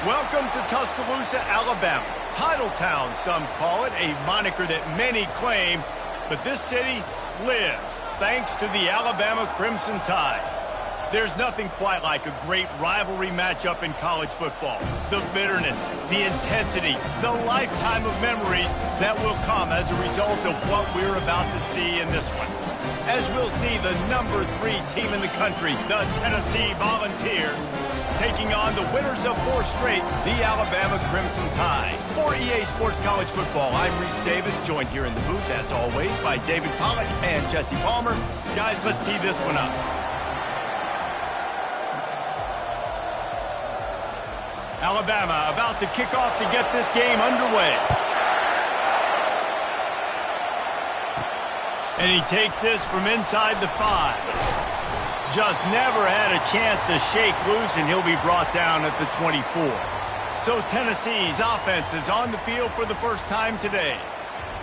Welcome to Tuscaloosa, Alabama. Title Town, some call it, a moniker that many claim, but this city lives thanks to the Alabama Crimson Tide. There's nothing quite like a great rivalry matchup in college football. The bitterness, the intensity, the lifetime of memories that will come as a result of what we're about to see in this one. As we'll see the number 3 team in the country, the Tennessee Volunteers, taking on the winners of 4 straight, the Alabama Crimson Tide. For EA Sports College Football, I'm Reese Davis, joined here in the booth, as always, by David Pollack and Jesse Palmer. Guys, let's tee this one up. Alabama about to kick off to get this game underway. And he takes this from inside the 5. Just never had a chance to shake loose, and he'll be brought down at the 24. So Tennessee's offense is on the field for the first time today.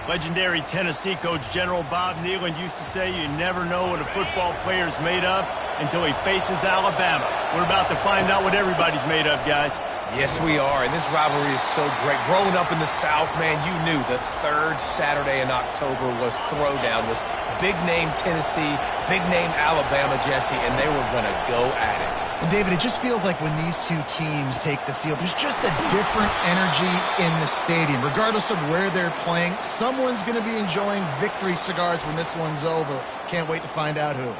Legendary Tennessee coach General Bob Neyland used to say you never know what a football player's made of until he faces Alabama. We're about to find out what everybody's made of, guys. Yes, we are, and this rivalry is so great. Growing up in the South, man, you knew the third Saturday in October was Throwdown, was big-name Tennessee, big-name Alabama, Jesse, and they were going to go at it. And, David, it just feels like when these two teams take the field, there's just a different energy in the stadium. Regardless of where they're playing, someone's going to be enjoying victory cigars when this one's over. Can't wait to find out who.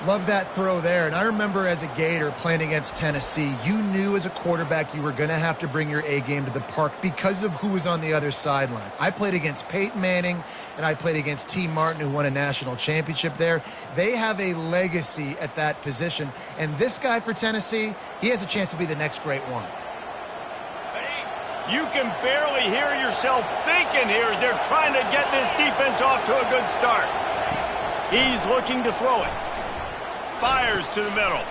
Love that throw there. And I remember as a Gator playing against Tennessee, you knew as a quarterback you were going to have to bring your A game to the park because of who was on the other sideline. I played against Peyton Manning, and I played against T. Martin, who won a national championship there. They have a legacy at that position. And this guy for Tennessee, he has a chance to be the next great one. You can barely hear yourself thinking here as they're trying to get this defense off to a good start. He's looking to throw it. Fires to the middle.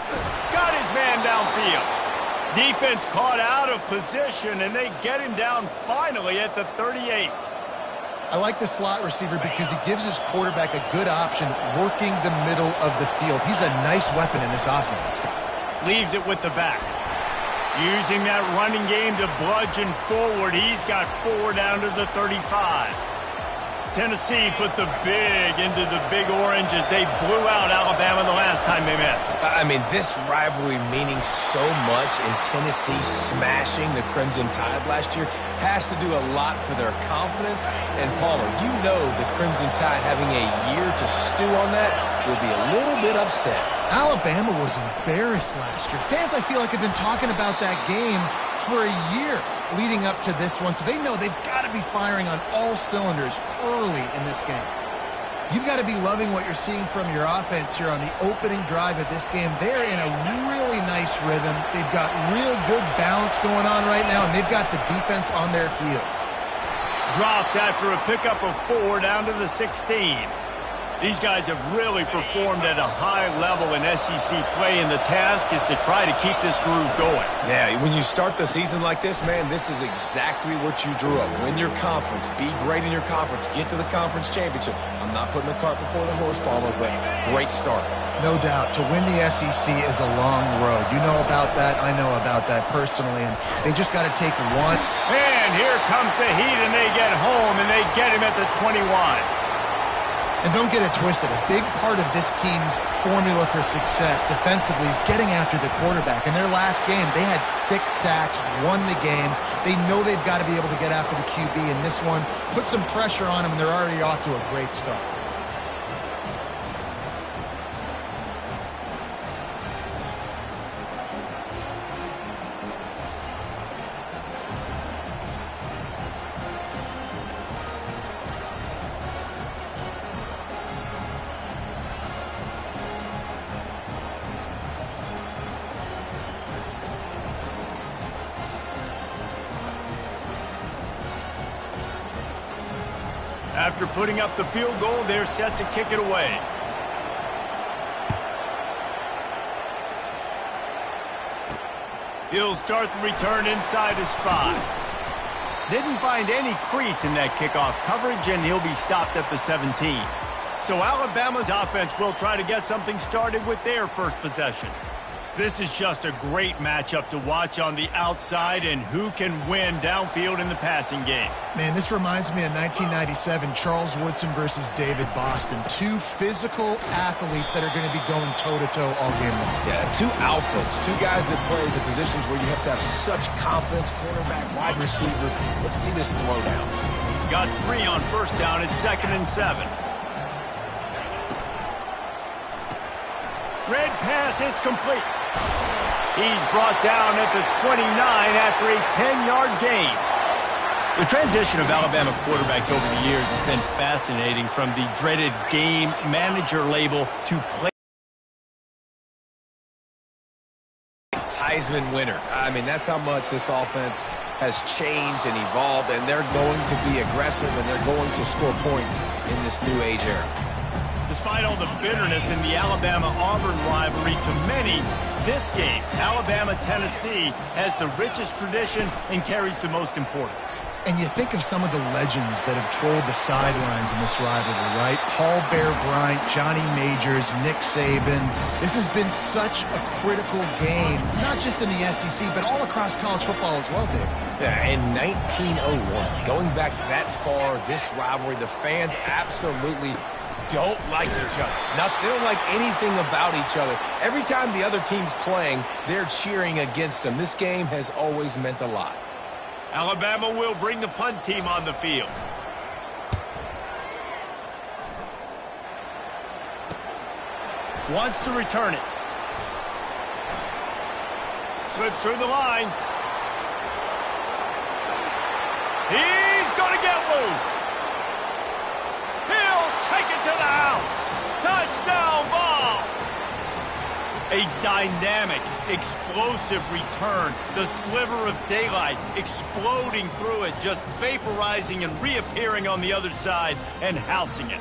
Got his man downfield. Defense caught out of position, and they get him down finally at the 38. I like the slot receiver because he gives his quarterback a good option working the middle of the field. He's a nice weapon in this offense. Leaves it with the back. Using that running game to bludgeon forward. He's got 4 down to the 35. Tennessee put the big into the big orange as they blew out Alabama the last time they met. I mean, this rivalry meaning so much, and Tennessee smashing the Crimson Tide last year has to do a lot for their confidence. And, Palmer, you know the Crimson Tide having a year to stew on that will be a little bit upset. Alabama was embarrassed last year. Fans, I feel like, have been talking about that game for a year leading up to this one, so they know they've got to be firing on all cylinders early in this game. You've got to be loving what you're seeing from your offense here on the opening drive of this game. They're in a really nice rhythm. They've got real good balance going on right now, and they've got the defense on their heels. Dropped after a pickup of 4 down to the 16. These guys have really performed at a high level in SEC play, and the task is to try to keep this groove going. Yeah, when you start the season like this, man, this is exactly what you drew up. Win your conference, be great in your conference, get to the conference championship. I'm not putting the cart before the horse, Palmer, but great start. No doubt. To win the SEC is a long road. You know about that. I know about that personally, and they just got to take one. And here comes the heat, and they get home, and they get him at the 21. And don't get it twisted. A big part of this team's formula for success defensively is getting after the quarterback. In their last game, they had 6 sacks, won the game. They know they've got to be able to get after the QB in this one, put some pressure on them, and they're already off to a great start. After putting up the field goal, they're set to kick it away. He'll start the return inside his 5. Didn't find any crease in that kickoff coverage, and he'll be stopped at the 17. So Alabama's offense will try to get something started with their first possession. This is just a great matchup to watch on the outside and who can win downfield in the passing game. Man, this reminds me of 1997, Charles Woodson versus David Boston. Two physical athletes that are going to be going toe-to-toe all game long. Yeah, two alphas, two guys that play the positions where you have to have such confidence, quarterback, wide receiver. Let's see this throwdown. Got 3 on first down at 2nd and 7. Red pass, it's complete. He's brought down at the 29 after a 10-yard gain. The transition of Alabama quarterbacks over the years has been fascinating, from the dreaded game manager label to play. Heisman winner. I mean, that's how much this offense has changed and evolved, and they're going to be aggressive, and they're going to score points in this new age era. Despite all the bitterness in the Alabama-Auburn rivalry, to many, this game, Alabama-Tennessee, has the richest tradition and carries the most importance. And you think of some of the legends that have trolled the sidelines in this rivalry, right? Paul Bear Bryant, Johnny Majors, Nick Saban. This has been such a critical game, not just in the SEC, but all across college football as well, Dave. Yeah, in 1901, going back that far, this rivalry, the fans absolutely don't like each other. They don't like anything about each other. Every time the other team's playing, they're cheering against them. This game has always meant a lot. Alabama will bring the punt team on the field. Wants to return it. Slips through the line. He's going to get loose. He'll take it to the house. Touchdown ball. A dynamic, explosive return. The sliver of daylight exploding through it, just vaporizing and reappearing on the other side and housing it.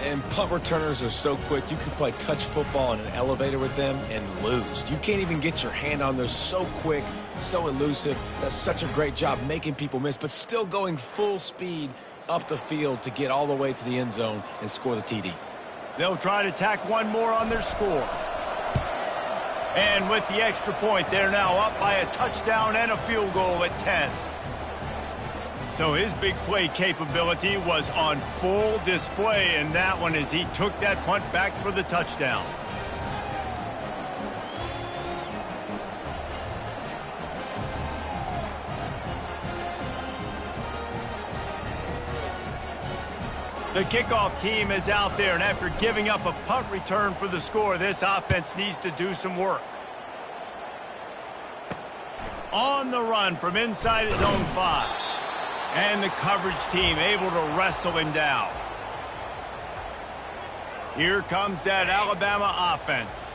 And punt returners are so quick. You can play touch football in an elevator with them and lose. You can't even get your hand on. They're so quick, so elusive. That's such a great job making people miss, but still going full speed up the field to get all the way to the end zone and score the TD. They'll try to tack one more on their score. And with the extra point, they're now up by a touchdown and a field goal at 10. So his big play capability was on full display in that one as he took that punt back for the touchdown. The kickoff team is out there, and after giving up a punt return for the score, this offense needs to do some work. On the run from inside his own 5. And the coverage team able to wrestle him down. Here comes that Alabama offense.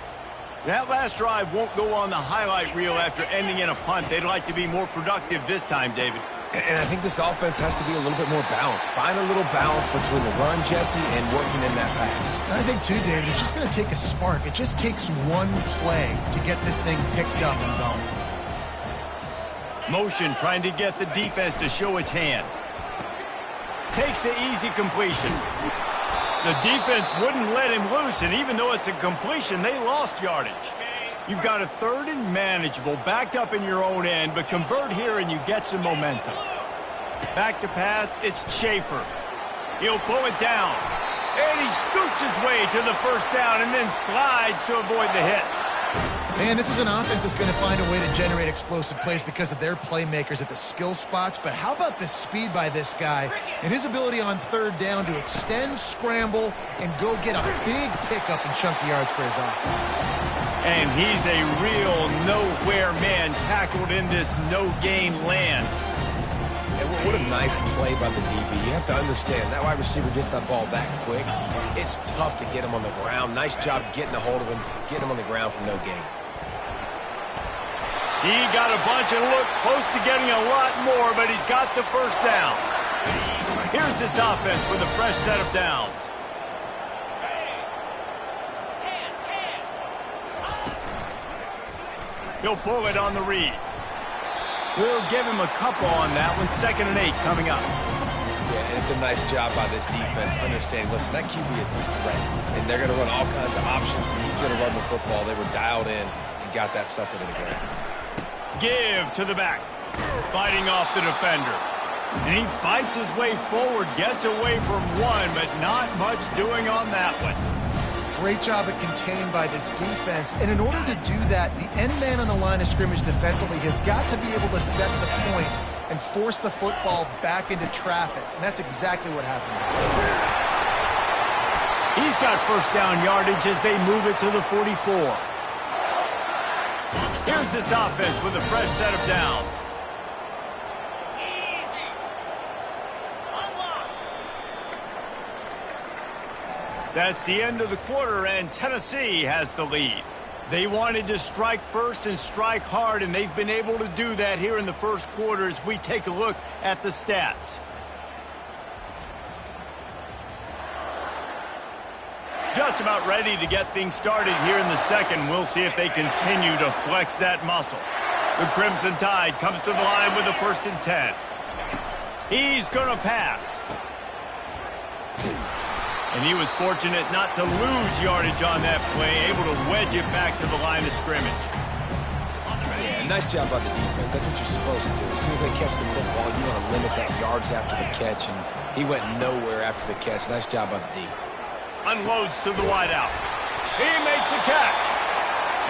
That last drive won't go on the highlight reel after ending in a punt. They'd like to be more productive this time, David. And I think this offense has to be a little bit more balanced. Find a little balance between the run, Jesse, and working in that pass. And I think, too, David, it's just going to take a spark. It just takes one play to get this thing picked up and going. Motion trying to get the defense to show its hand. Takes the easy completion. The defense wouldn't let him loose, and even though it's a completion, they lost yardage. You've got a 3rd and manageable backed up in your own end, but convert here and you get some momentum. Back to pass, it's Schaefer. He'll pull it down. And he scoots his way to the first down and then slides to avoid the hit. Man, this is an offense that's going to find a way to generate explosive plays because of their playmakers at the skill spots. But how about the speed by this guy and his ability on 3rd down to extend, scramble, and go get a big pickup and chunky yards for his offense. And he's a real nowhere man tackled in this no-gain land. And what a nice play by the DB. You have to understand, that wide receiver gets that ball that quick. It's tough to get him on the ground. Nice job getting a hold of him, getting him on the ground for no gain. He got a bunch and looked close to getting a lot more, but he's got the first down. Here's this offense with a fresh set of downs. He'll pull it on the read. We'll give him a couple on that one. 2nd and 8 coming up. Yeah, and it's a nice job by this defense. Understand, listen, that QB is a threat, and they're going to run all kinds of options, and he's going to run the football. They were dialed in and got that sucker to the ground. Give to the back. Fighting off the defender. And he fights his way forward, gets away from one, but not much doing on that one. Great job at contained by this defense. And in order to do that, the end man on the line of scrimmage defensively has got to be able to set the point and force the football back into traffic. And that's exactly what happened. He's got first down yardage as they move it to the 44. Here's this offense with a fresh set of downs. That's the end of the quarter, and Tennessee has the lead. They wanted to strike first and strike hard, and they've been able to do that here in the first quarter as we take a look at the stats. Just about ready to get things started here in the second. We'll see if they continue to flex that muscle. The Crimson Tide comes to the line with a 1st and 10. He's going to pass. And he was fortunate not to lose yardage on that play, able to wedge it back to the line of scrimmage. Yeah, nice job by the defense. That's what you're supposed to do. As soon as they catch the football, you want to limit that yards after the catch, and he went nowhere after the catch. Nice job by the D. Unloads to the wideout. He makes the catch.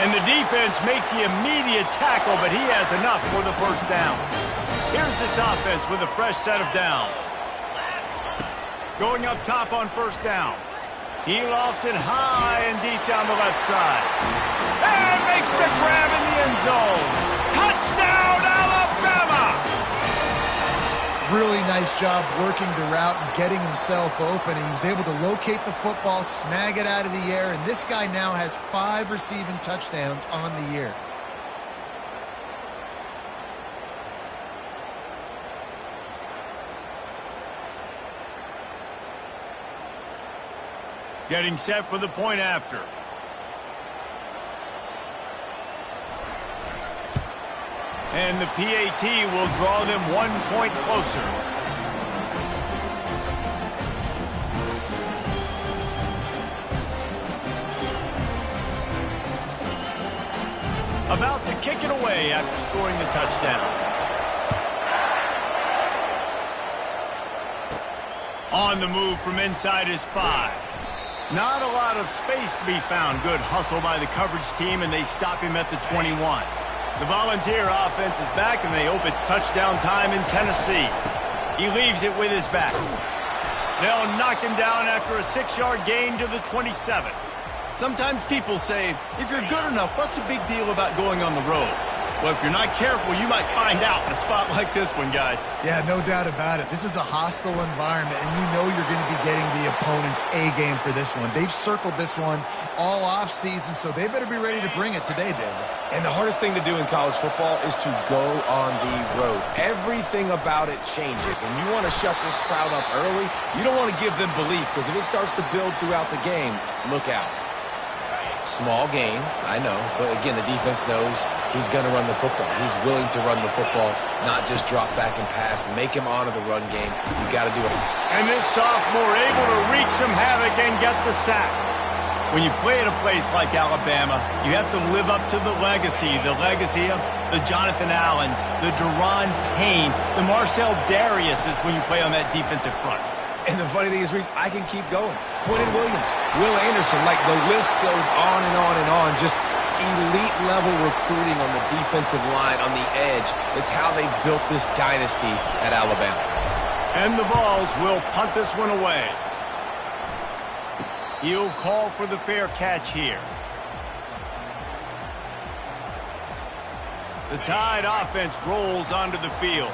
And the defense makes the immediate tackle, but he has enough for the first down. Here's this offense with a fresh set of downs. Going up top on first down. He lofts it high and deep down the left side. And makes the grab in the end zone. Touchdown, Alabama! Really nice job working the route and getting himself open. And he was able to locate the football, snag it out of the air, and this guy now has 5 receiving touchdowns on the year. Getting set for the point after. And the PAT will draw them 1 point closer. About to kick it away after scoring the touchdown. On the move from inside his 5. Not a lot of space to be found. Good hustle by the coverage team, and they stop him at the 21. The Volunteer offense is back, and they hope it's touchdown time in Tennessee. He leaves it with his back. They'll knock him down after a 6-yard gain to the 27. Sometimes people say, if you're good enough, what's the big deal about going on the road? Well, if you're not careful, you might find out in a spot like this one, guys. Yeah, no doubt about it. This is a hostile environment, and you know you're going to be getting the opponent's A-game for this one. They've circled this one all offseason, so they better be ready to bring it today, David. And the hardest thing to do in college football is to go on the road. Everything about it changes, and you want to shut this crowd up early. You don't want to give them belief, because if it starts to build throughout the game, look out. Small gain, I know, but again, the defense knows he's going to run the football. He's willing to run the football, not just drop back and pass, make him honor the run game. You got to do it. And this sophomore able to wreak some havoc and get the sack. When you play at a place like Alabama, you have to live up to the legacy of the Jonathan Allens, the Deron Haynes, the Marcel Dariuses when you play on that defensive front. And the funny thing is, Reese, I can keep going. Quentin Williams, Will Anderson, like the list goes on and on and on. Just elite-level recruiting on the defensive line, on the edge, is how they built this dynasty at Alabama. And the Vols will punt this one away. He'll call for the fair catch here. The Tide offense rolls onto the field.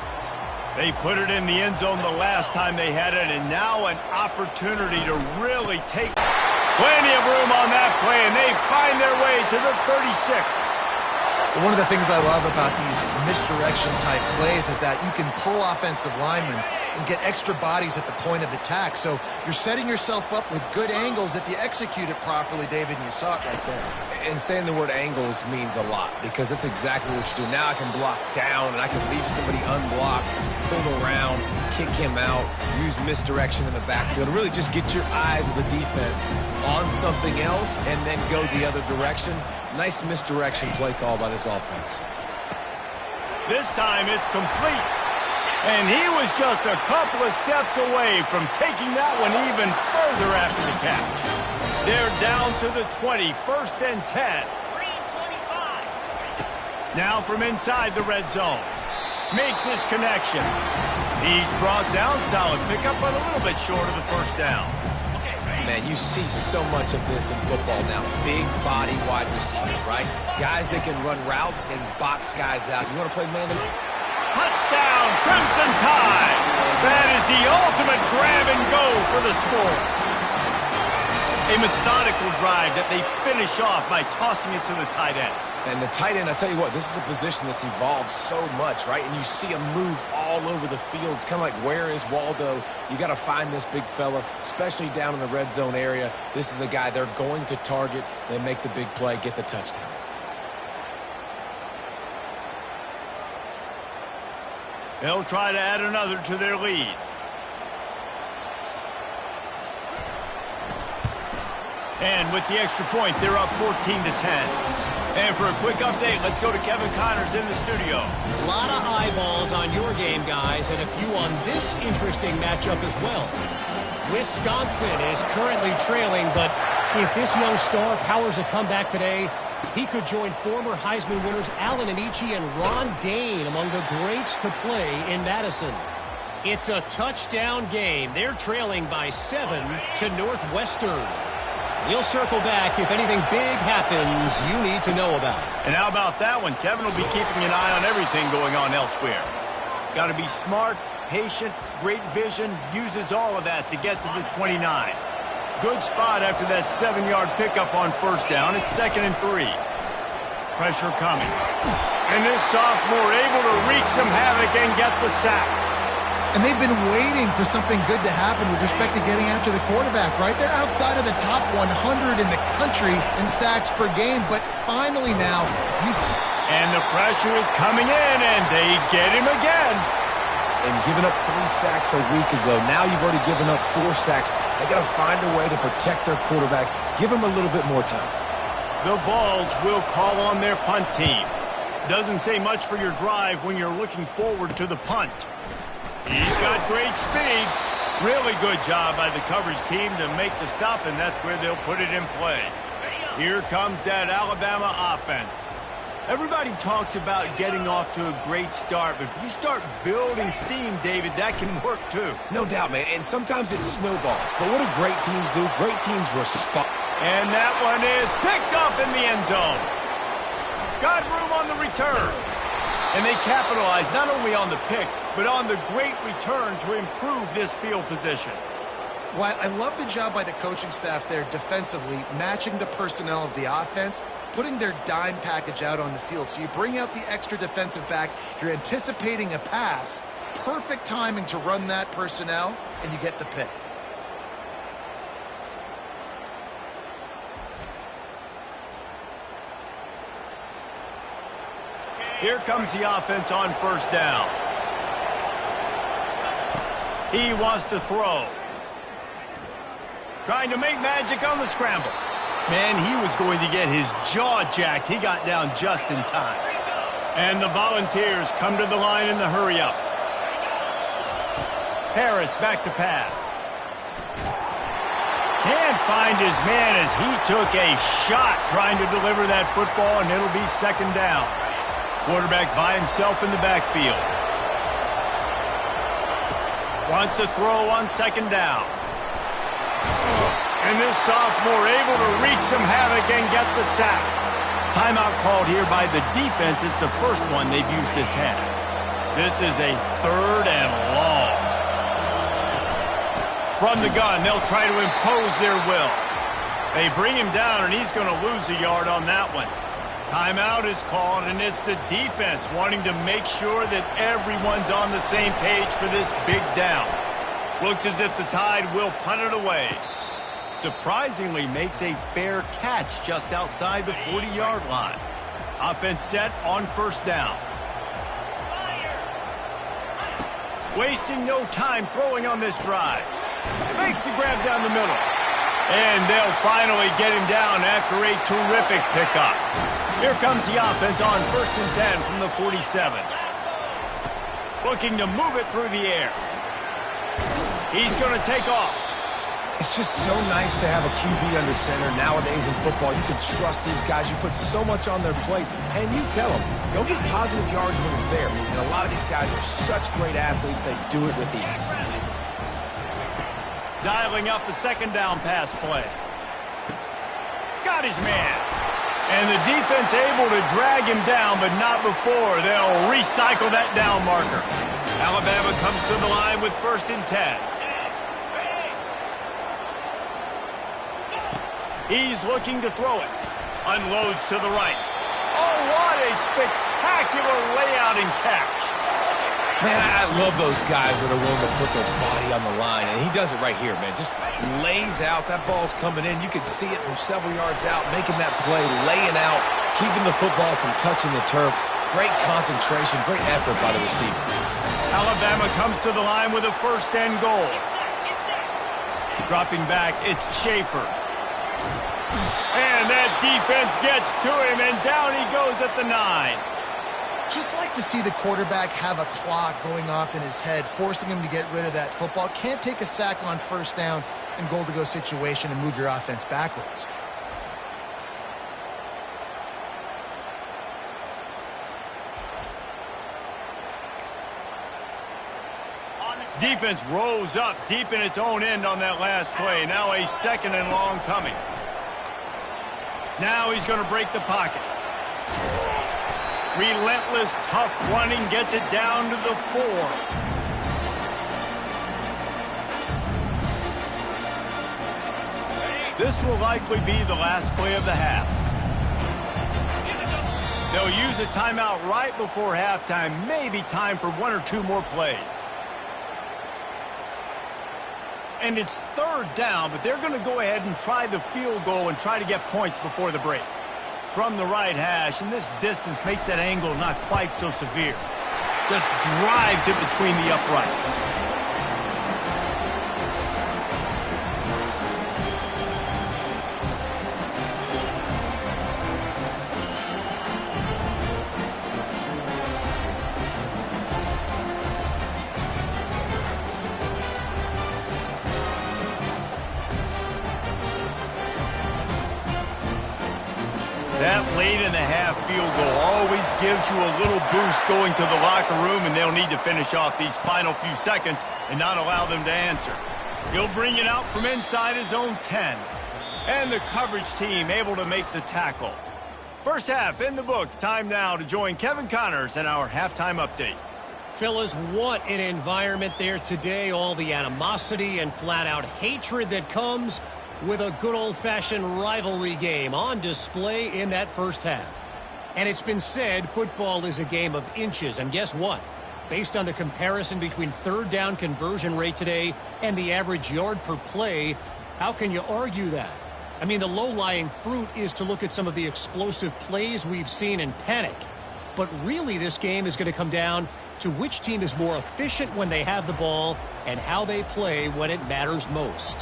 They put it in the end zone the last time they had it, and now an opportunity to really take plenty of room on that play, and they find their way to the 36. One of the things I love about these misdirection-type plays is that you can pull offensive linemen and get extra bodies at the point of attack. So you're setting yourself up with good angles if you execute it properly, David, and you saw it right there. And saying the word angles means a lot, because that's exactly what you do. Now I can block down, and I can leave somebody unblocked, pull around, kick him out, use misdirection in the backfield, really just get your eyes as a defense on something else and then go the other direction. Nice misdirection play call by this offense. This time it's complete. And he was just a couple of steps away from taking that one even further after the catch. They're down to the 20, 1st and 10. Now from inside the red zone. Makes his connection. He's brought down, solid pickup, but a little bit short of the 1st down. Man, you see so much of this in football now. Big body wide receivers, right? Guys that can run routes and box guys out. You want to play man? Touchdown, Crimson Tide! That is the ultimate grab and go for the score. A methodical drive that they finish off by tossing it to the tight end. And the tight end, I tell you what, this is a position that's evolved so much, right? And you see him move all over the field. It's kind of like, where is Waldo? You got to find this big fella, especially down in the red zone area. This is the guy they're going to target. They make the big play, get the touchdown. They'll try to add another to their lead. And with the extra point, they're up 14-10. And for a quick update, let's go to Kevin Connors in the studio. A lot of eyeballs on your game, guys, and a few on this interesting matchup as well. Wisconsin is currently trailing, but if this young star powers a comeback today, he could join former Heisman winners Allen Amici and Ron Dane among the greats to play in Madison. It's a touchdown game. They're trailing by 7 to Northwestern. We'll circle back if anything big happens you need to know about. And how about that one? Kevin will be keeping an eye on everything going on elsewhere. Got to be smart, patient, great vision, uses all of that to get to the 29. Good spot after that 7-yard pickup on 1st down. It's 2nd and 3. Pressure coming. And this sophomore able to wreak some havoc and get the sack. And they've been waiting for something good to happen with respect to getting after the quarterback, right? They're outside of the top 100 in the country in sacks per game, but finally now he's... And the pressure is coming in, and they get him again. And giving up 3 sacks a week ago. Now you've already given up 4 sacks. They got to find a way to protect their quarterback. Give him a little bit more time. The Vols will call on their punt team. Doesn't say much for your drive when you're looking forward to the punt. He's got great speed. Really good job by the coverage team to make the stop, and that's where they'll put it in play. Here comes that Alabama offense. Everybody talks about getting off to a great start, but if you start building steam, David, that can work too. No doubt, man, and sometimes it snowballs. But what do great teams do? Great teams respond. And that one is picked up in the end zone. Got room on the return. And they capitalize not only on the pick, but on the great return to improve this field position. Well, I love the job by the coaching staff there defensively, matching the personnel of the offense, putting their dime package out on the field. So you bring out the extra defensive back, you're anticipating a pass, perfect timing to run that personnel, and you get the pick. Here comes the offense on 1st down. He wants to throw. Trying to make magic on the scramble. Man, he was going to get his jaw jacked. He got down just in time. And the Volunteers come to the line in the hurry-up. Harris back to pass. Can't find his man as he took a shot trying to deliver that football, and it'll be 2nd down. Quarterback by himself in the backfield. Wants to throw on 2nd down. And this sophomore able to wreak some havoc and get the sack. Timeout called here by the defense. It's the first one they've used this half. This is a 3rd and long. From the gun, they'll try to impose their will. They bring him down, and he's going to lose a yard on that one. Timeout is called, and it's the defense wanting to make sure that everyone's on the same page for this big down. Looks as if the Tide will punt it away. Surprisingly makes a fair catch just outside the 40-yard line. Offense set on 1st down. Wasting no time throwing on this drive. Makes the grab down the middle. And they'll finally get him down after a terrific pickup. Here comes the offense on 1st and 10 from the 47. Looking to move it through the air. He's going to take off. It's just so nice to have a QB under center. Nowadays in football, you can trust these guys. You put so much on their plate, and you tell them, go get positive yards when it's there. And a lot of these guys are such great athletes, they do it with ease. Dialing up a 2nd down pass play. Got his man. And the defense able to drag him down, but not before they'll recycle that down marker. Alabama comes to the line with 1st and 10. He's looking to throw it. Unloads to the right. Oh, what a spectacular layout and catch. Man, I love those guys that are willing to put their body on the line, and he does it right here, man. Just lays out. That ball's coming in. You can see it from several yards out, making that play, laying out, keeping the football from touching the turf. Great concentration, great effort by the receiver. Alabama comes to the line with a 1st and goal. Dropping back, it's Schaefer. And that defense gets to him, and down he goes at the 9. Just like to see the quarterback have a clock going off in his head, forcing him to get rid of that football. Can't take a sack on 1st down and goal-to-go situation and move your offense backwards. Defense rose up deep in its own end on that last play. Now a 2nd and long coming. Now he's going to break the pocket. Relentless, tough running gets it down to the 4. This will likely be the last play of the half. They'll use a timeout right before halftime. Maybe time for 1 or 2 more plays. And it's 3rd down, but they're going to go ahead and try the field goal and try to get points before the break. From the right hash, and this distance makes that angle not quite so severe. Just drives it between the uprights. That late in the half field goal always gives you a little boost going to the locker room, and they'll need to finish off these final few seconds and not allow them to answer. He'll bring it out from inside his own 10. And the coverage team able to make the tackle. First half in the books. Time now to join Kevin Connors in our halftime update. Fellas, what an environment there today. All the animosity and flat-out hatred that comes with a good old-fashioned rivalry game on display in that first half. And it's been said football is a game of inches. And guess what? Based on the comparison between 3rd down conversion rate today and the average yard per play, how can you argue that? I mean, the low-lying fruit is to look at some of the explosive plays we've seen in panic. But really, this game is going to come down to which team is more efficient when they have the ball and how they play when it matters most.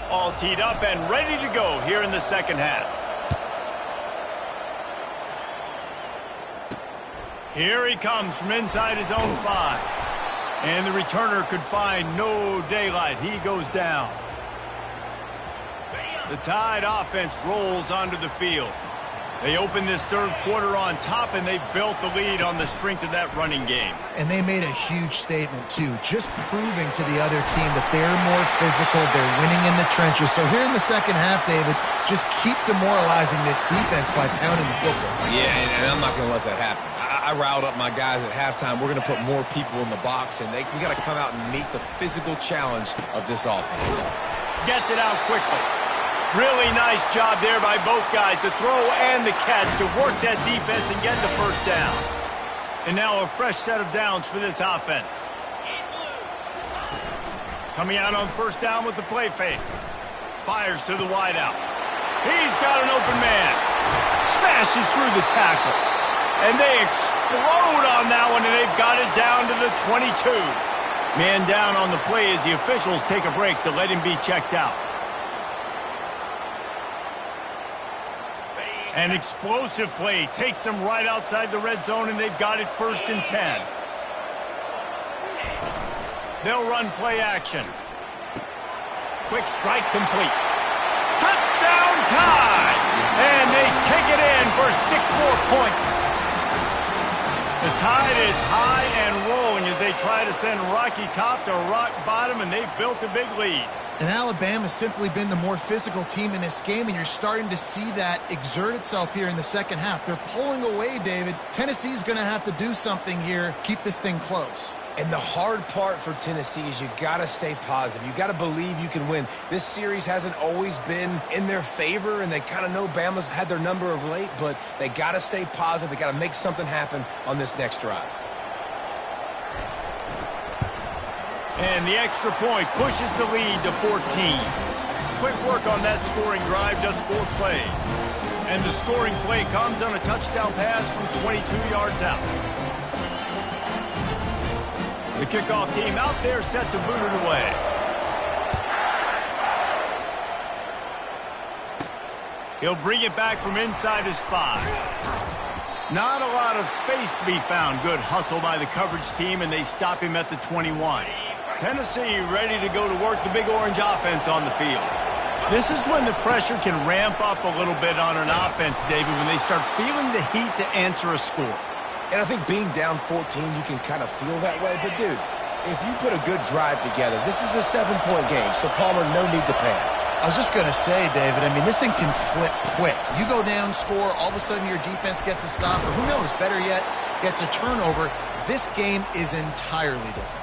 All teed up and ready to go here in the second half. Here he comes from inside his own 5. And the returner could find no daylight. He goes down. The Tide offense rolls onto the field. They open this third quarter on top, and they built the lead on the strength of that running game. And they made a huge statement, too, just proving to the other team that they're more physical, they're winning in the trenches. So here in the second half, David, just keep demoralizing this defense by pounding the football. Yeah, and I'm not going to let that happen. I riled up my guys at halftime. We're going to put more people in the box, and we got to come out and meet the physical challenge of this offense. Gets it out quickly. Really nice job there by both guys to throw and the catch to work that defense and get the first down. And now a fresh set of downs for this offense. Coming out on first down with the play fake. Fires to the wideout. He's got an open man. Smashes through the tackle. And they explode on that one, and they've got it down to the 22. Man down on the play as the officials take a break to let him be checked out. An explosive play takes them right outside the red zone, and they've got it 1st and 10. They'll run play action. Quick strike complete. Touchdown tie! And they take it in for 6 more points. The tide is high and rolling as they try to send Rocky Top to rock bottom, and they've built a big lead. And Alabama's simply been the more physical team in this game, and you're starting to see that exert itself here in the second half. They're pulling away, David. Tennessee's going to have to do something here, keep this thing close. And the hard part for Tennessee is you got to stay positive. You got to believe you can win. This series hasn't always been in their favor, and they kind of know Bama's had their number of late, but they got to stay positive. They got to make something happen on this next drive. And the extra point pushes the lead to 14. Quick work on that scoring drive, just 4 plays. And the scoring play comes on a touchdown pass from 22 yards out. The kickoff team out there set to boot it away. He'll bring it back from inside his 5. Not a lot of space to be found. Good hustle by the coverage team, and they stop him at the 21. Tennessee ready to go to work the Big Orange offense on the field. This is when the pressure can ramp up a little bit on an offense, David, when they start feeling the heat to answer a score. And I think being down 14, you can kind of feel that way. But, dude, if you put a good drive together, this is a 7-point game, so Palmer, no need to panic. I was just going to say, David, I mean, this thing can flip quick. You go down, score, all of a sudden your defense gets a stop, or who knows, better yet, gets a turnover. This game is entirely different.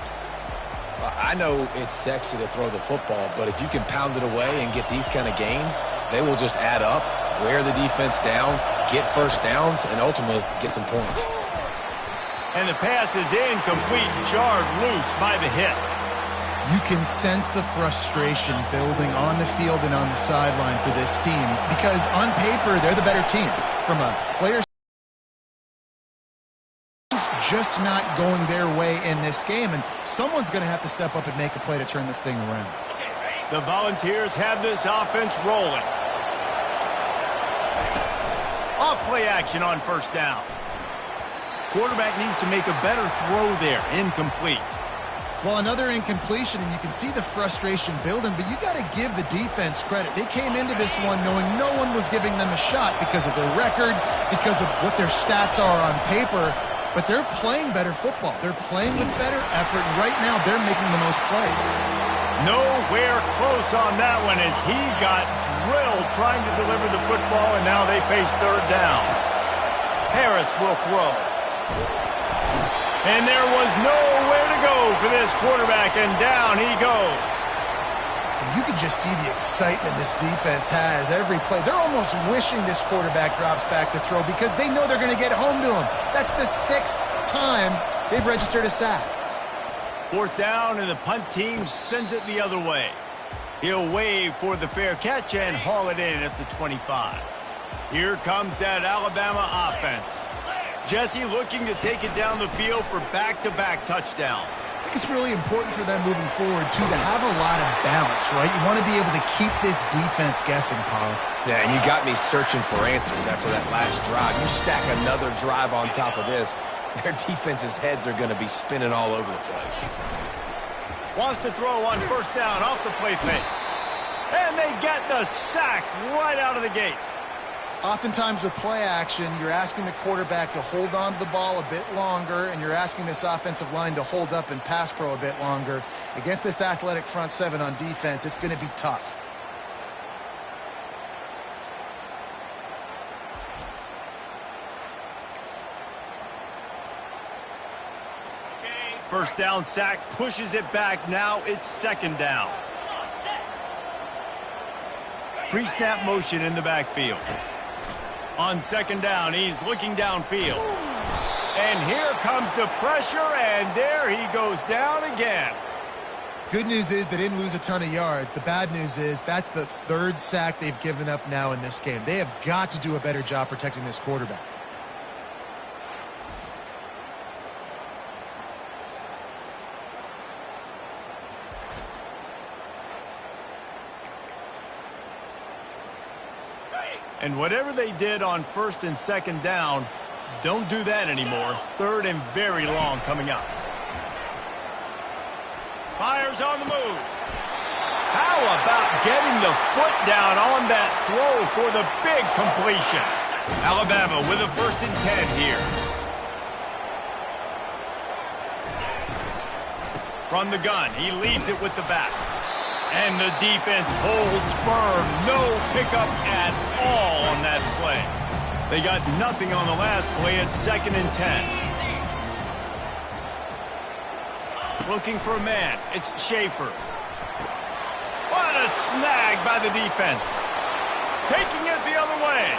I know it's sexy to throw the football, but if you can pound it away and get these kind of gains, they will just add up, wear the defense down, get first downs, and ultimately get some points. And the pass is incomplete, jarred loose by the hit. You can sense the frustration building on the field and on the sideline for this team because on paper, they're the better team. From a player's just not going their way in this game, and someone's going to have to step up and make a play to turn this thing around. The Volunteers have this offense rolling. Off play action on 1st down. Quarterback needs to make a better throw there. Incomplete. Well, another incompletion, and you can see the frustration building, but you got to give the defense credit. They came into this one knowing no one was giving them a shot because of their record, because of what their stats are on paper. But they're playing better football. They're playing with better effort. Right now, they're making the most plays. Nowhere close on that one as he got drilled trying to deliver the football, and now they face 3rd down. Harris will throw. And there was nowhere to go for this quarterback, and down he goes. You can just see the excitement this defense has every play. They're almost wishing this quarterback drops back to throw because they know they're going to get home to him. That's the 6th time they've registered a sack. 4th down, and the punt team sends it the other way. He'll wave for the fair catch and haul it in at the 25. Here comes that Alabama offense. Jesse looking to take it down the field for back-to-back touchdowns. I think it's really important for them moving forward, too, to have a lot of balance, right? You want to be able to keep this defense guessing, Pollock. Yeah, and you got me searching for answers after that last drive. You stack another drive on top of this, their defense's heads are going to be spinning all over the place. Wants to throw on 1st down off the play fake. And they get the sack right out of the gate. Oftentimes with play action, you're asking the quarterback to hold on to the ball a bit longer, and you're asking this offensive line to hold up and pass pro a bit longer. Against this athletic front 7 on defense, it's going to be tough. First down sack pushes it back. Now it's 2nd down. Pre-snap motion in the backfield. On 2nd down, he's looking downfield. And here comes the pressure, and there he goes down again. Good news is they didn't lose a ton of yards. The bad news is that's the 3rd sack they've given up now in this game. They have got to do a better job protecting this quarterback. And whatever they did on first and second down, don't do that anymore. Third and very long coming up. Fires on the move. How about getting the foot down on that throw for the big completion? Alabama with a 1st and 10 here. From the gun, he leaves it with the back. And the defense holds firm. No pickup at all on that play. They got nothing on the last play at 2nd and 10. Looking for a man. It's Schaefer. What a snag by the defense. Taking it the other way.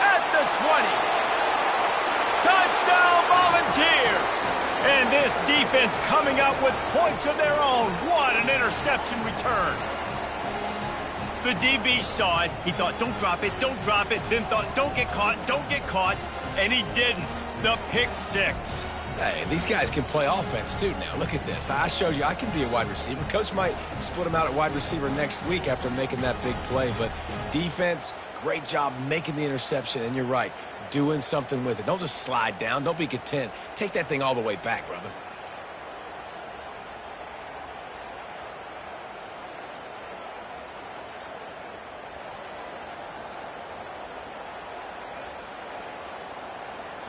At the 20. Touchdown Volunteers. And this defense coming up with points of their own. What an interception return. The DB saw it. He thought, don't drop it, don't drop it. Then thought, don't get caught. And he didn't. The pick 6. Hey, these guys can play offense, too, now. Look at this. I showed you I can be a wide receiver. Coach might split him out at wide receiver next week after making that big play. But defense, great job making the interception. And you're right, doing something with it. Don't just slide down. Don't be content. Take that thing all the way back, brother.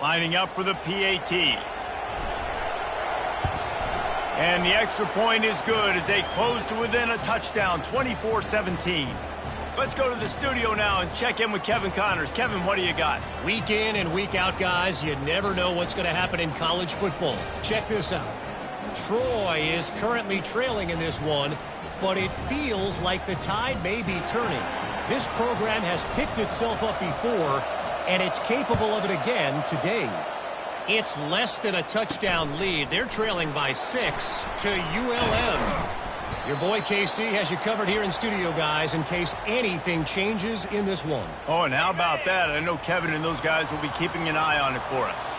Lining up for the PAT. And the extra point is good as they close to within a touchdown, 24-17. Let's go to the studio now and check in with Kevin Connors. Kevin, what do you got? Week in and week out, guys, you never know what's going to happen in college football. Check this out. Troy is currently trailing in this one, but it feels like the tide may be turning. This program has picked itself up before, and it's capable of it again today. It's less than a touchdown lead. They're trailing by 6 to ULM. Your boy KC has you covered here in studio, guys, in case anything changes in this one. Oh, and how about that? I know Kevin and those guys will be keeping an eye on it for us.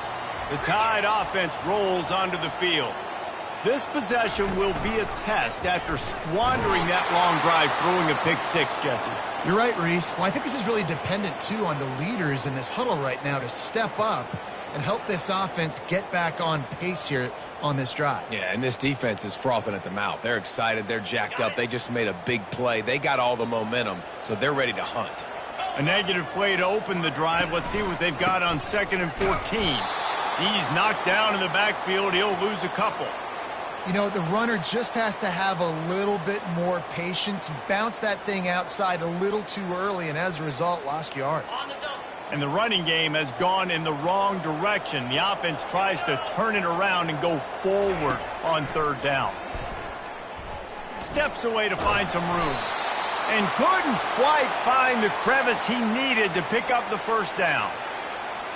The Tide offense rolls onto the field. This possession will be a test after squandering that long drive, throwing a pick 6, Jesse. You're right, Reese. Well, I think this is really dependent, too, on the leaders in this huddle right now to step up and help this offense get back on pace here on this drive. Yeah, and this defense is frothing at the mouth. They're excited. They're jacked up. They just made a big play. They got all the momentum, so they're ready to hunt. A negative play to open the drive. Let's see what they've got on 2nd and 14. He's knocked down in the backfield. He'll lose a couple. You know, the runner just has to have a little bit more patience. He bounced that thing outside a little too early, and as a result, lost yards. And the running game has gone in the wrong direction. The offense tries to turn it around and go forward on 3rd down. Steps away to find some room. And couldn't quite find the crevice he needed to pick up the 1st down.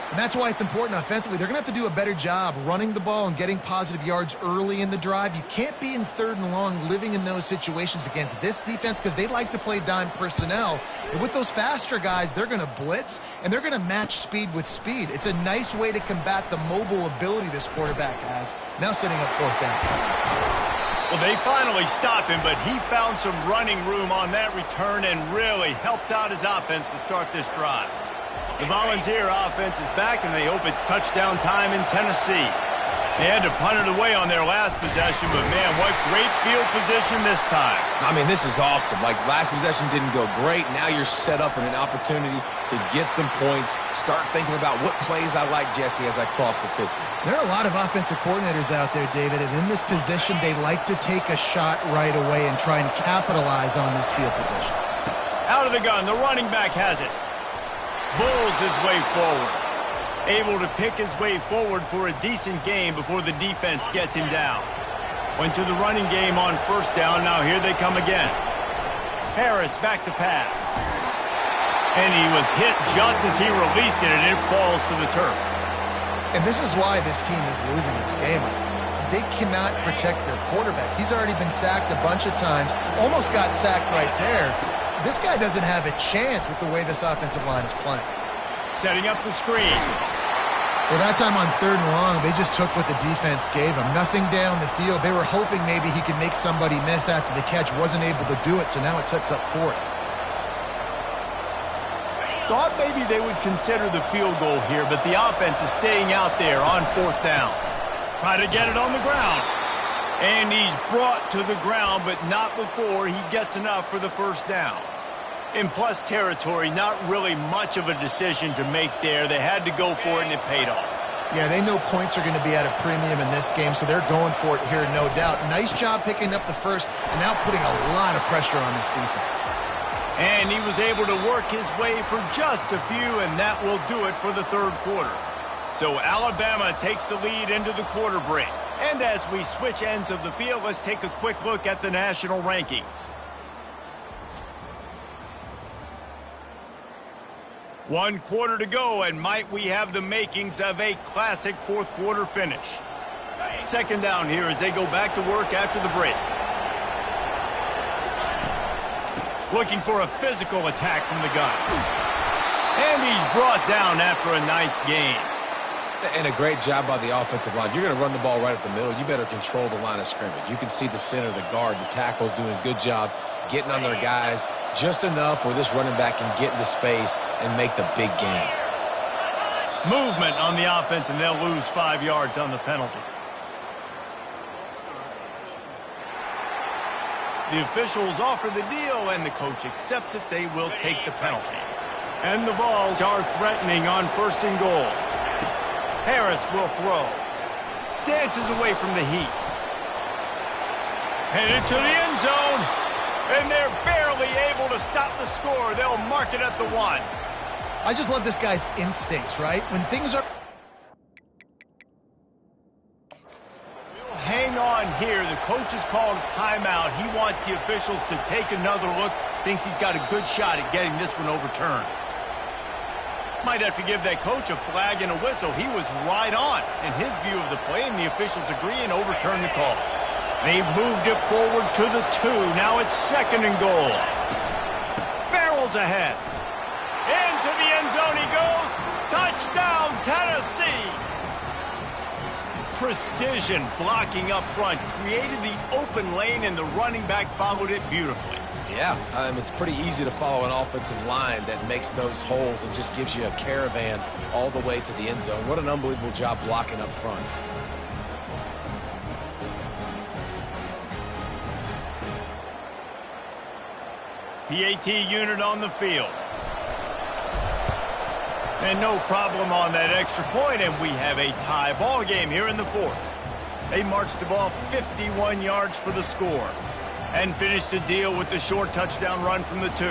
And that's why it's important offensively. They're going to have to do a better job running the ball and getting positive yards early in the drive. You can't be in 3rd and long living in those situations against this defense because they like to play dime personnel. And with those faster guys, they're going to blitz, and they're going to match speed with speed. It's a nice way to combat the mobile ability this quarterback has. Now setting up 4th down. Well, they finally stop him, but he found some running room on that return and really helps out his offense to start this drive. The Volunteer offense is back, and they hope it's touchdown time in Tennessee. They had to punt it away on their last possession, but, man, what great field position this time. I mean, this is awesome. Like, last possession didn't go great. Now you're set up in an opportunity to get some points. Start thinking about what plays I like, Jesse, as I cross the 50. There are a lot of offensive coordinators out there, David, and in this position, they like to take a shot right away and try and capitalize on this field position. Out of the gun, the running back has it. Bulls his way forward. Able to pick his way forward for a decent game before the defense gets him down. Went to the running game on 1st down. Now here they come again. Harris back to pass. And he was hit just as he released it, and it falls to the turf. And this is why this team is losing this game. They cannot protect their quarterback. He's already been sacked a bunch of times. Almost got sacked right there. This guy doesn't have a chance with the way this offensive line is playing. Setting up the screen. Well, that time on 3rd and long, they just took what the defense gave him. Nothing down the field. They were hoping maybe he could make somebody miss after the catch. Wasn't able to do it, so now it sets up 4th. thought maybe they would consider the field goal here, but the offense is staying out there on 4th down. Try to get it on the ground. And he's brought to the ground, but not before he gets enough for the 1st down. In plus territory, not really much of a decision to make there. They had to go for it, and it paid off. Yeah, they know points are going to be at a premium in this game, so they're going for it here, no doubt. Nice job picking up the first and now putting a lot of pressure on this defense. And he was able to work his way for just a few, and that will do it for the 3rd quarter. So Alabama takes the lead into the quarter break. And as we switch ends of the field, let's take a quick look at the national rankings. 1 quarter to go, and might we have the makings of a classic 4th quarter finish. 2nd down here as they go back to work after the break. Looking for a physical attack from the gun. And he's brought down after a nice gain. And a great job by the offensive line. You're going to run the ball right at the middle. You better control the line of scrimmage. You can see the center, the guard, the tackles doing a good job getting on their guys just enough where this running back can get into space and make the big gain. Movement on the offense, and they'll lose 5 yards on the penalty. The officials offer the deal, and the coach accepts it. They will take the penalty. And the Vols are threatening on 1st and goal. Harris will throw. Dances away from the heat. Headed to the end zone. And they're barely able to stop the score. They'll mark it at the 1. I just love this guy's instincts, right? When things are... Hang on here. The coach has called a timeout. He wants the officials to take another look. Thinks he's got a good shot at getting this one overturned. Might have to give that coach a flag and a whistle. He was right on in his view of the play, and the officials agree and overturn the call. They've moved it forward to the 2. Now it's 2nd and goal. Barrels ahead. Into the end zone he goes. Touchdown, Tennessee. Precision blocking up front. Created the open lane, and the running back followed it beautifully. Yeah, it's pretty easy to follow an offensive line that makes those holes and just gives you a caravan all the way to the end zone. What an unbelievable job blocking up front. PAT unit on the field. And no problem on that extra point, and we have a tie ball game here in the 4th. They marched the ball 51 yards for the score and finished the deal with the short touchdown run from the 2.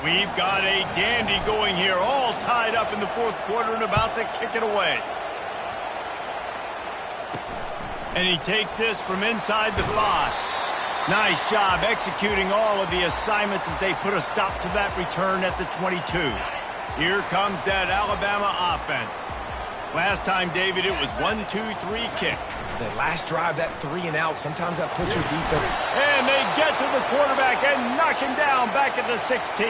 We've got a dandy going here, all tied up in the 4th quarter and about to kick it away. And he takes this from inside the 5. Nice job executing all of the assignments as they put a stop to that return at the 22. Here comes that Alabama offense. Last time, David, it was 1-2-3 kick. That last drive, that 3 and out, sometimes that puts your defense. And they get to the quarterback and knock him down back at the 16.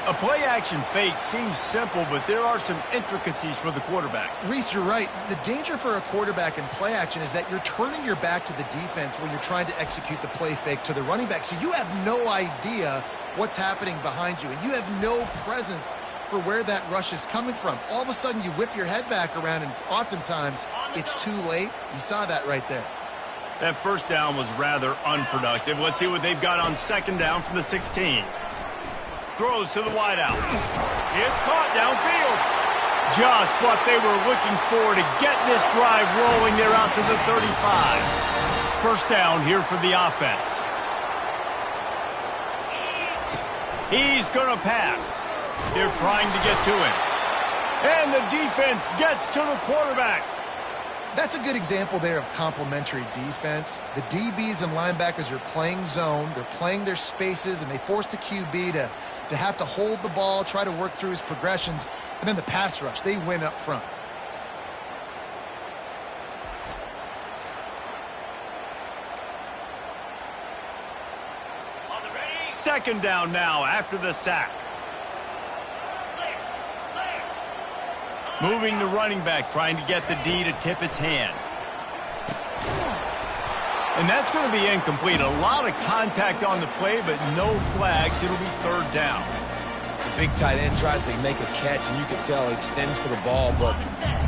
A play-action fake seems simple, but there are some intricacies for the quarterback. Reese, you're right. The danger for a quarterback in play action is that you're turning your back to the defense when you're trying to execute the play fake to the running back. So you have no idea what's happening behind you, and you have no presence for where that rush is coming from. All of a sudden, you whip your head back around, and oftentimes it's too late. You saw that right there. That 1st down was rather unproductive. Let's see what they've got on 2nd down from the 16. Throws to the wideout. It's caught downfield. Just what they were looking for to get this drive rolling. They're out to the 35. 1st down here for the offense. He's going to pass. They're trying to get to him. And the defense gets to the quarterback. That's a good example there of complementary defense. The DBs and linebackers are playing zone. They're playing their spaces, and they force the QB to have to hold the ball, try to work through his progressions. And then the pass rush, they win up front. Second down now after the sack. Moving the running back, trying to get the D to tip its hand. And that's going to be incomplete. A lot of contact on the play, but no flags. It'll be 3rd down. big tight end tries to make a catch, and you can tell he extends for the ball, but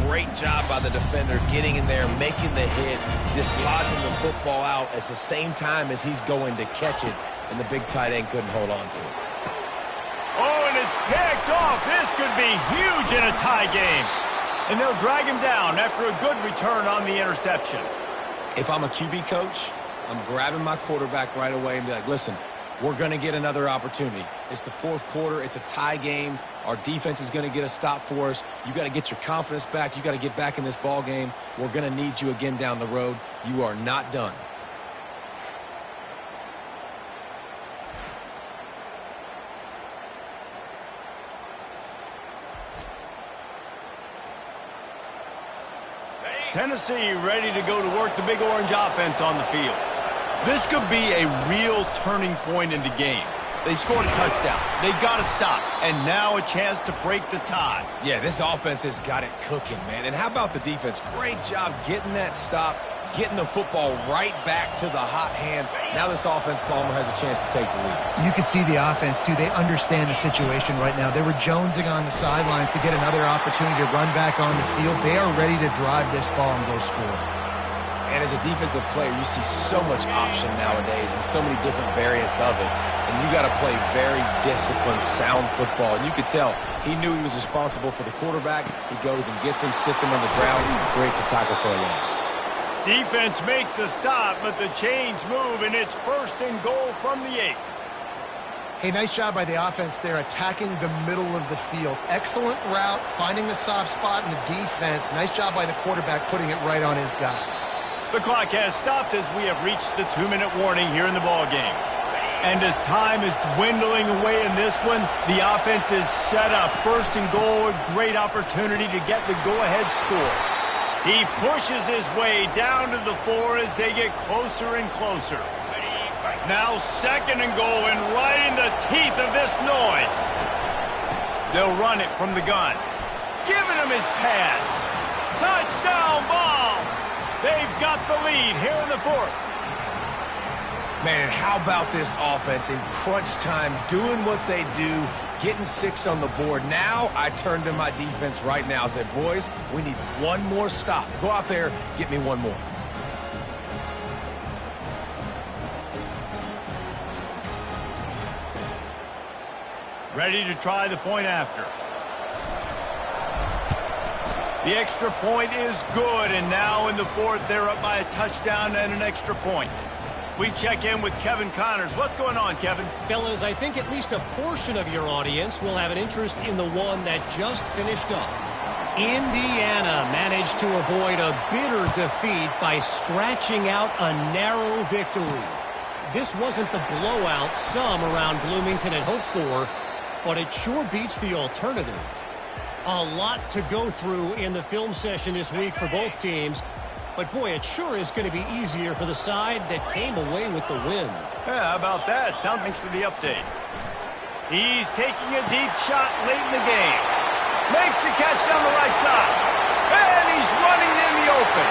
great job by the defender getting in there, making the hit, dislodging the football out at the same time as he's going to catch it, and the big tight end couldn't hold on to it. Oh, and it's picked off. This could be huge in a tie game. And they'll drag him down after a good return on the interception. If I'm a QB coach, I'm grabbing my quarterback right away and be like, listen, we're going to get another opportunity. It's the fourth quarter. It's a tie game. Our defense is going to get a stop for us. You got to get your confidence back. You got to get back in this ball game. We're going to need you again down the road. You are not done. Tennessee ready to go to work the big orange offense on the field. This could be a real turning point in the game. They scored a touchdown. They got to stop. And now a chance to break the tie. Yeah, this offense has got it cooking, man. And how about the defense? Great job getting that stop, getting the football right back to the hot hand. Now this offense, Palmer, has a chance to take the lead. You can see the offense, too. They understand the situation right now. They were jonesing on the sidelines to get another opportunity to run back on the field. They are ready to drive this ball and go score. And as a defensive player, you see so much option nowadays and so many different variants of it. And you got to play very disciplined, sound football. And you could tell he knew he was responsible for the quarterback. He goes and gets him, sits him on the ground, creates a tackle for a loss. Defense makes a stop, but the chains move, and it's 1st and goal from the 8. Hey, nice job by the offense there, attacking the middle of the field. Excellent route, finding the soft spot in the defense. Nice job by the quarterback putting it right on his guy. The clock has stopped as we have reached the 2-minute warning here in the ballgame. And as time is dwindling away in this one, the offense is set up. 1st and goal, a great opportunity to get the go-ahead score. He pushes his way down to the 4 as they get closer and closer. Now 2nd and goal, and right in the teeth of this noise. They'll run it from the gun. Giving him his pads. Touchdown ball. They've got the lead here in the 4th. Man, and how about this offense in crunch time, doing what they do, getting 6 on the board. Now I turn to my defense right now and say, boys, we need one more stop. Go out there, get me one more. Ready to try the point after. The extra point is good, and now in the 4th, they're up by a touchdown and an extra point. We check in with Kevin Connors. What's going on, Kevin? Fellas, I think at least a portion of your audience will have an interest in the one that just finished up. Indiana managed to avoid a bitter defeat by scratching out a narrow victory. This wasn't the blowout some around Bloomington had hoped for, but it sure beats the alternative. A lot to go through in the film session this week for both teams. But, boy, it sure is going to be easier for the side that came away with the win. Yeah, how about that? Thanks for the update. He's taking a deep shot late in the game. Makes the catch down the right side. And he's running in the open.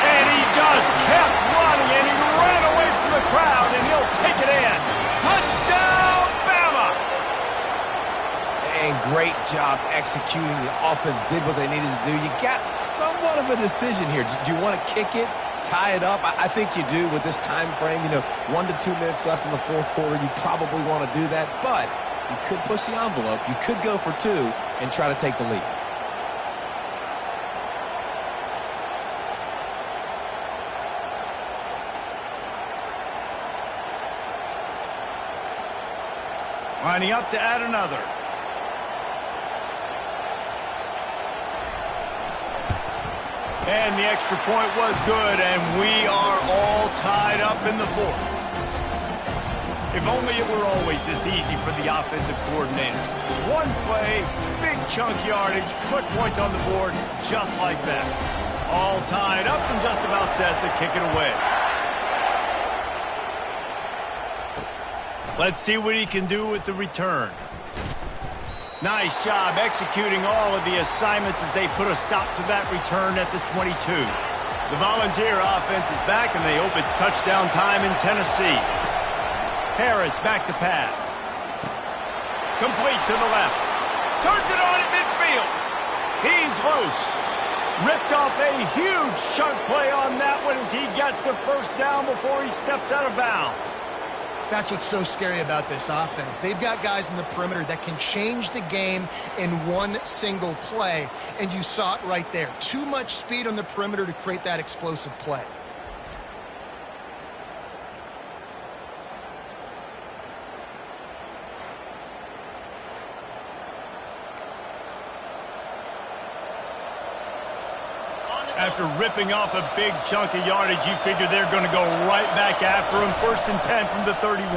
And he just kept running, and he ran away from the crowd, and he'll take it in. Touchdown, Bama! And great job executing. The offense did what they needed to do. You got somewhat of a decision here. Do you want to kick it, tie it up? I think you do with this time frame. 1 to 2 minutes left in the 4th quarter. You probably want to do that, but you could push the envelope. You could go for 2 and try to take the lead. Lining up to add another. And the extra point was good, and we are all tied up in the 4th. If only it were always this easy for the offensive coordinator. One play, big chunk yardage, quick points on the board, just like that. All tied up and just about set to kick it away. Let's see what he can do with the return. Nice job executing all of the assignments as they put a stop to that return at the 22. The Volunteer offense is back, and they hope it's touchdown time in Tennessee. Harris back to pass. Complete to the left. Turns it on at midfield. He's loose. Ripped off a huge chunk play on that one as he gets the first down before he steps out of bounds. That's what's so scary about this offense. They've got guys in the perimeter that can change the game in one single play, and you saw it right there. Too much speed on the perimeter to create that explosive play. After ripping off a big chunk of yardage, you figure they're going to go right back after him. 1st and 10 from the 31.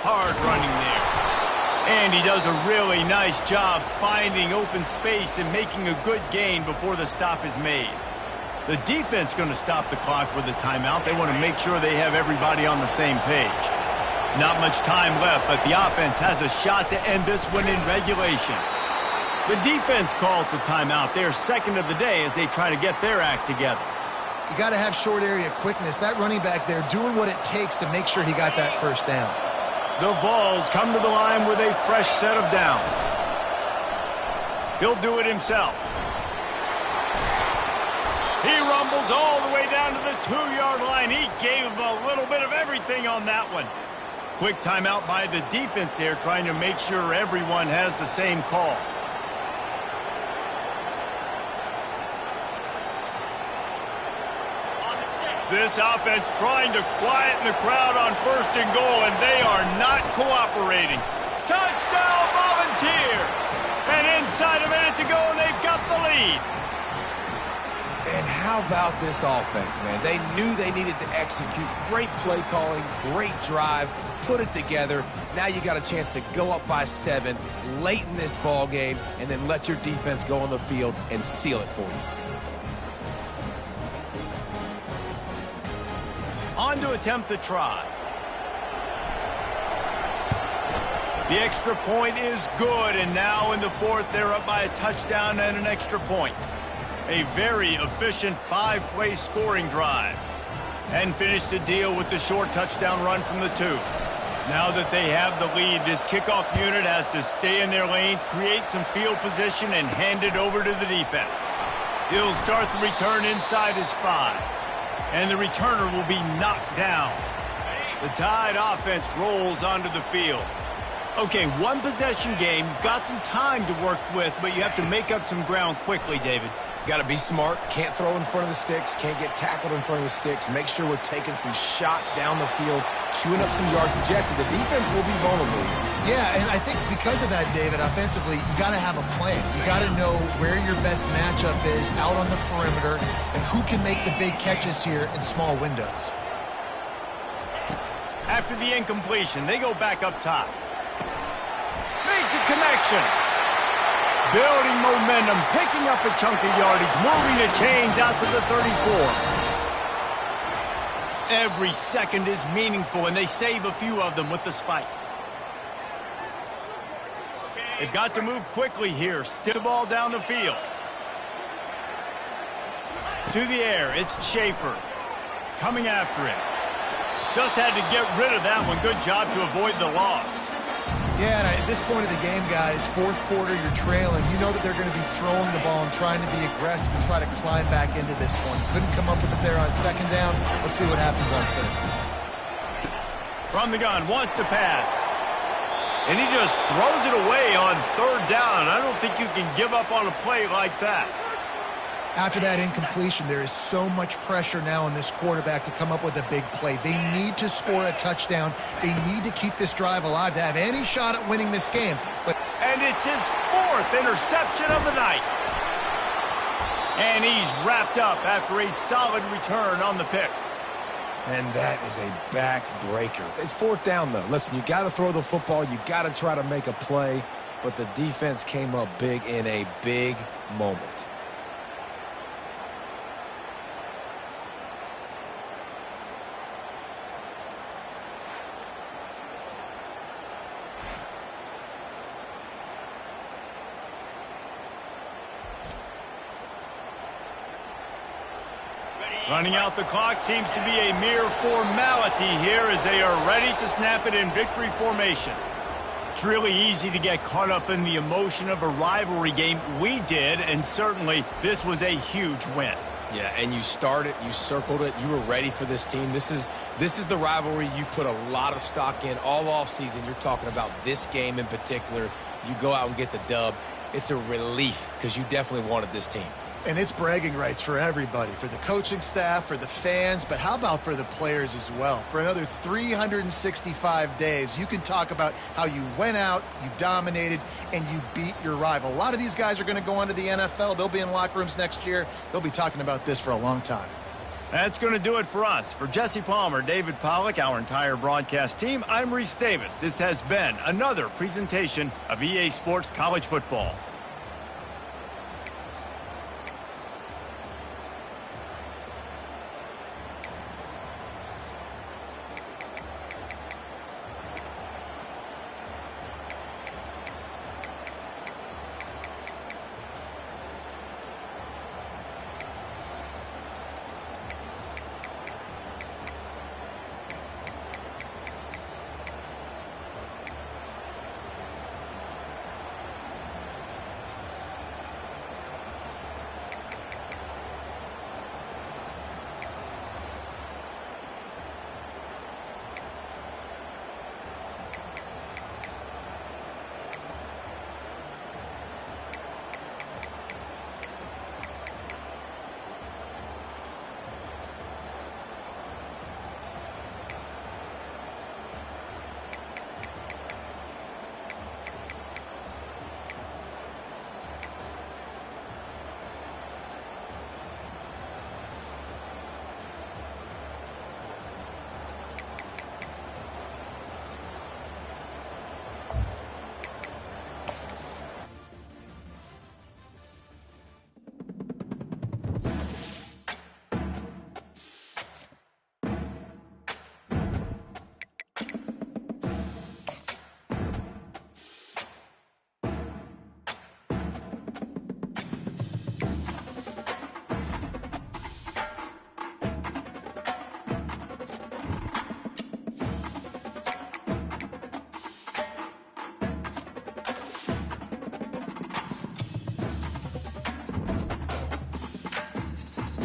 Hard running there. And he does a really nice job finding open space and making a good gain before the stop is made. The defense going to stop the clock with a timeout. They want to make sure they have everybody on the same page. Not much time left, but the offense has a shot to end this one in regulation. The defense calls the timeout. They're second of the day as they try to get their act together. You got to have short area quickness. That running back there doing what it takes to make sure he got that first down. The Vols come to the line with a fresh set of downs. He'll do it himself. He rumbles all the way down to the 2-yard line. He gave him a little bit of everything on that one. Quick timeout by the defense there, trying to make sure everyone has the same call. This offense trying to quieten the crowd on 1st and goal, and they are not cooperating. Touchdown, Volunteers! And inside a minute to go, and they've got the lead. And how about this offense, man? They knew they needed to execute. Great play calling, great drive, put it together. Now you got a chance to go up by 7 late in this ball game, and then let your defense go on the field and seal it for you. On to attempt the try. The extra point is good, and now in the 4th, they're up by a touchdown and an extra point. A very efficient 5-play scoring drive. And finish the deal with the short touchdown run from the 2. Now that they have the lead, this kickoff unit has to stay in their lanes, create some field position, and hand it over to the defense. He'll start the return inside his 5. And the returner will be knocked down. The Tide offense rolls onto the field. Okay, 1-possession game. You've got some time to work with, but you have to make up some ground quickly, David. Got to be smart. Can't throw in front of the sticks. Can't get tackled in front of the sticks. Make sure we're taking some shots down the field, chewing up some yards. Jesse, the defense will be vulnerable here. Yeah, and I think because of that, David, offensively, you got to have a plan. You got to know where your best matchup is out on the perimeter and who can make the big catches here in small windows. After the incompletion, they go back up top. Makes a connection. Building momentum, picking up a chunk of yardage, moving the chains out to the 34. Every second is meaningful, and they save a few of them with the spike. They've got to move quickly here. Stick the ball down the field. To the air, it's Schaefer. Coming after him. Just had to get rid of that one. Good job to avoid the loss. Yeah, and at this point of the game, guys, 4th quarter, you're trailing. You know that they're going to be throwing the ball and trying to be aggressive and try to climb back into this one. Couldn't come up with it there on 2nd down. Let's see what happens on 3rd. From the gun, wants to pass. And he just throws it away on 3rd down. I don't think you can give up on a play like that. After that incompletion, there is so much pressure now on this quarterback to come up with a big play. They need to score a touchdown. They need to keep this drive alive to have any shot at winning this game. And it's his 4th interception of the night. And he's wrapped up after a solid return on the pick. And that is a backbreaker. It's 4th down, though. Listen, you got to throw the football. You got to try to make a play. But the defense came up big in a big moment. Running out the clock seems to be a mere formality here as they are ready to snap it in victory formation. It's really easy to get caught up in the emotion of a rivalry game. We did, and certainly this was a huge win. Yeah, and you started, you circled it, you were ready for this team. This is the rivalry you put a lot of stock in all offseason. You're talking about this game in particular. You go out and get the dub. It's a relief because you definitely wanted this team. And it's bragging rights for everybody, for the coaching staff, for the fans, but how about for the players as well? For another 365 days, you can talk about how you went out, you dominated, and you beat your rival. A lot of these guys are going to go on to the NFL. They'll be in locker rooms next year. They'll be talking about this for a long time. That's going to do it for us. For Jesse Palmer, David Pollack, our entire broadcast team, I'm Reese Davis. This has been another presentation of EA Sports College Football.